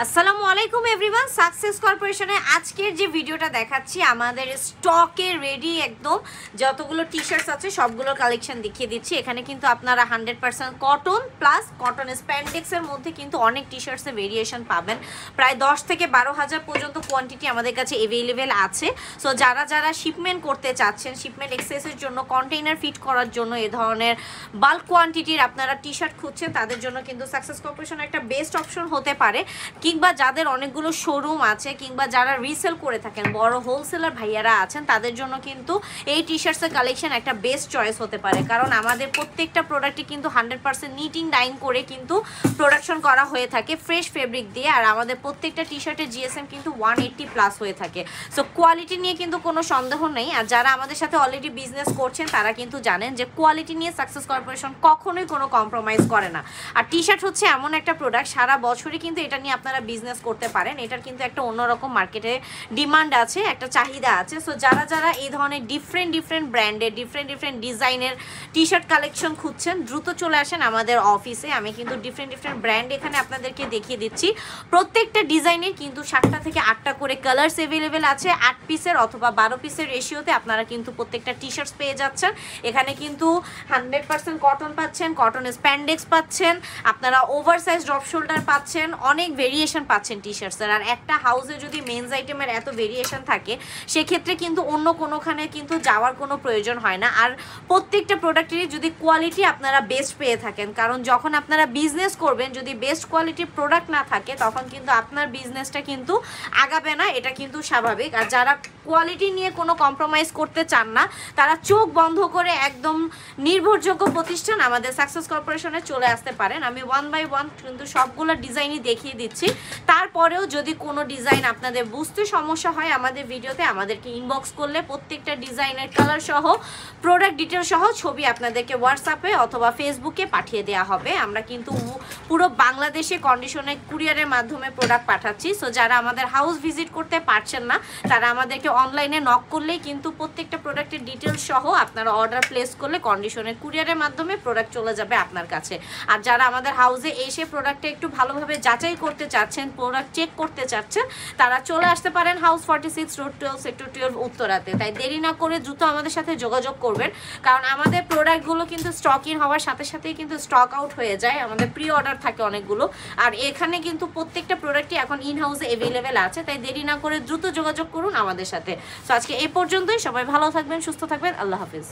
আসসালামু আলাইকুম everyone, success কর্পোরেশনে আজকের যে ভিডিওটা দেখাচ্ছি আমাদের স্টকে রেডি একদম যতগুলো টি শার্টস আছে সবগুলোর কালেকশন দেখিয়ে দিচ্ছি। এখানে কিন্তু আপনারা 100% কটন প্লাস কটন স্প্যান্ডেক্সের মধ্যে কিন্তু অনেক টি শার্টসের ভেরিয়েশন পাবেন। প্রায় 10 থেকে 12,000 পর্যন্ত কোয়ান্টিটি আমাদের কাছে অ্যাভেলেবেল আছে। সো যারা যারা শিপমেন্ট করতে চাচ্ছেন, শিপমেন্ট এক্সেসের জন্য, কন্টেইনার ফিট করার জন্য এ ধরনের বাল্ক কোয়ান্টিটির আপনারা টি শার্ট খুঁজছেন, তাদের জন্য কিন্তু সাকসেস কর্পোরেশন একটা বেস্ট অপশন হতে পারে। কিংবা যাদের অনেকগুলো শোরুম আছে কিংবা যারা রিসেল করে থাকেন, বড় হোলসেলার ভাইয়ারা আছেন, তাদের জন্য কিন্তু এই টি শার্টসের কালেকশন একটা বেস্ট চয়েস হতে পারে। কারণ আমাদের প্রত্যেকটা প্রোডাক্টে কিন্তু 100% নিটিং ডাইং করে কিন্তু প্রোডাকশন করা হয়ে থাকে ফ্রেশ ফেব্রিক দিয়ে। আর আমাদের প্রত্যেকটা টি শার্টের জিএসএম কিন্তু 180+ হয়ে থাকে। সো কোয়ালিটি নিয়ে কিন্তু কোনো সন্দেহ নেই। আর যারা আমাদের সাথে অলরেডি বিজনেস করছেন তারা কিন্তু জানেন যে কোয়ালিটি নিয়ে সাকসেস কর্পোরেশন কখনোই কোনো কম্প্রোমাইজ করে না। আর টি শার্ট হচ্ছে এমন একটা প্রোডাক্ট, সারা বছরই কিন্তু এটা নিয়ে আপনারা বিজনেস করতে পারেন। এটার কিন্তু একটা অন্যরকম মার্কেটে ডিমান্ড আছে, একটা চাহিদা আছে। সো যারা যারা এই ধরনের ডিফারেন্ট ব্র্যান্ডের ডিফারেন্ট ডিজাইনের টি শার্ট কালেকশন খুঁজছেন, দ্রুত চলে আসেন আমাদের অফিসে। আমি কিন্তু ডিফারেন্ট ব্র্যান্ড এখানে আপনাদেরকে দেখিয়ে দিচ্ছি। প্রত্যেকটা ডিজাইনের কিন্তু 7টা থেকে 8টা করে কালার্স অ্যাভেলেবেল আছে। 8 পিসের অথবা 12 পিসের রেশিওতে আপনারা কিন্তু প্রত্যেকটা টি শার্টস পেয়ে যাচ্ছেন। এখানে কিন্তু 100% কটন পাচ্ছেন, কটন স্প্যান্ডেক্স পাচ্ছেন, আপনারা ওভারসাইজ ড্রপ শোল্ডার পাচ্ছেন, অনেক ভেরিয়েশন পাচ্ছেন টি শার্টসের। আর একটা হাউসে যদি মেন্স আইটেমের এত ভেরিয়েশন থাকে, সেক্ষেত্রে কিন্তু অন্য কোনোখানে কিন্তু যাওয়ার কোনো প্রয়োজন হয় না। আর প্রত্যেকটা প্রোডাক্টেরই যদি কোয়ালিটি আপনারা বেস্ট পেয়ে থাকেন, কারণ যখন আপনারা বিজনেস করবেন যদি বেস্ট কোয়ালিটির প্রোডাক্ট না থাকে, তখন কিন্তু আপনার বিজনেসটা কিন্তু আগাবে না, এটা কিন্তু স্বাভাবিক। আর যারা কোয়ালিটি নিয়ে কোনো কম্প্রোমাইজ করতে চান না, তারা চোখ বন্ধ করে একদম নির্ভরযোগ্য প্রতিষ্ঠান আমাদের সাকসেস কর্পোরেশনে চলে আসতে পারেন। আমি 1 বাই 1 কিন্তু সবগুলো ডিজাইনই দেখিয়ে দিচ্ছি। তারপরেও যদি কোনো ডিজাইন আপনাদের বুঝতে সমস্যা হয়, আমাদের ভিডিওতে আমাদেরকে ইনবক্স করলে প্রত্যেকটা ডিজাইনের কালার সহ প্রোডাক্ট ডিটেল সহ ছবি আপনাদেরকে হোয়াটসঅ্যাপে অথবা ফেসবুকে পাঠিয়ে দেওয়া হবে। আমরা কিন্তু পুরো বাংলাদেশে কন্ডিশনে কুরিয়ারের মাধ্যমে প্রোডাক্ট পাঠাচ্ছি। সো যারা আমাদের হাউস ভিজিট করতে পারছেন না, তারা আমাদেরকে অনলাইনে নক করলেই কিন্তু প্রত্যেকটা প্রোডাক্টের ডিটেলস সহ আপনারা অর্ডার প্লেস করলে কন্ডিশনের কুরিয়ারের মাধ্যমে প্রোডাক্ট চলে যাবে আপনার কাছে। আর যারা আমাদের হাউসে এসে প্রোডাক্টটা একটু ভালোভাবে যাচাই করতে চাচ্ছেন, প্রোডাক্ট চেক করতে চাচ্ছেন, তারা চলে আসতে পারেন হাউস 46 রোড 12 সেক্টর 12 উত্তরাতে। তাই দেরি না করে দ্রুত আমাদের সাথে যোগাযোগ করবেন, কারণ আমাদের প্রোডাক্টগুলো কিন্তু স্টক ইন হওয়ার সাথে সাথেই কিন্তু স্টক আউট হয়ে যায়। আমাদের প্রি অর্ডার থাকে অনেকগুলো। আর এখানে কিন্তু প্রত্যেকটা প্রোডাক্টই এখন ইন হাউসে অ্যাভেলেবেল আছে। তাই দেরি না করে দ্রুত যোগাযোগ করুন আমাদের সাথে। সো আজকে এই পর্যন্তই। সবাই ভালো থাকবেন, সুস্থ থাকবেন। আল্লাহ হাফিজ।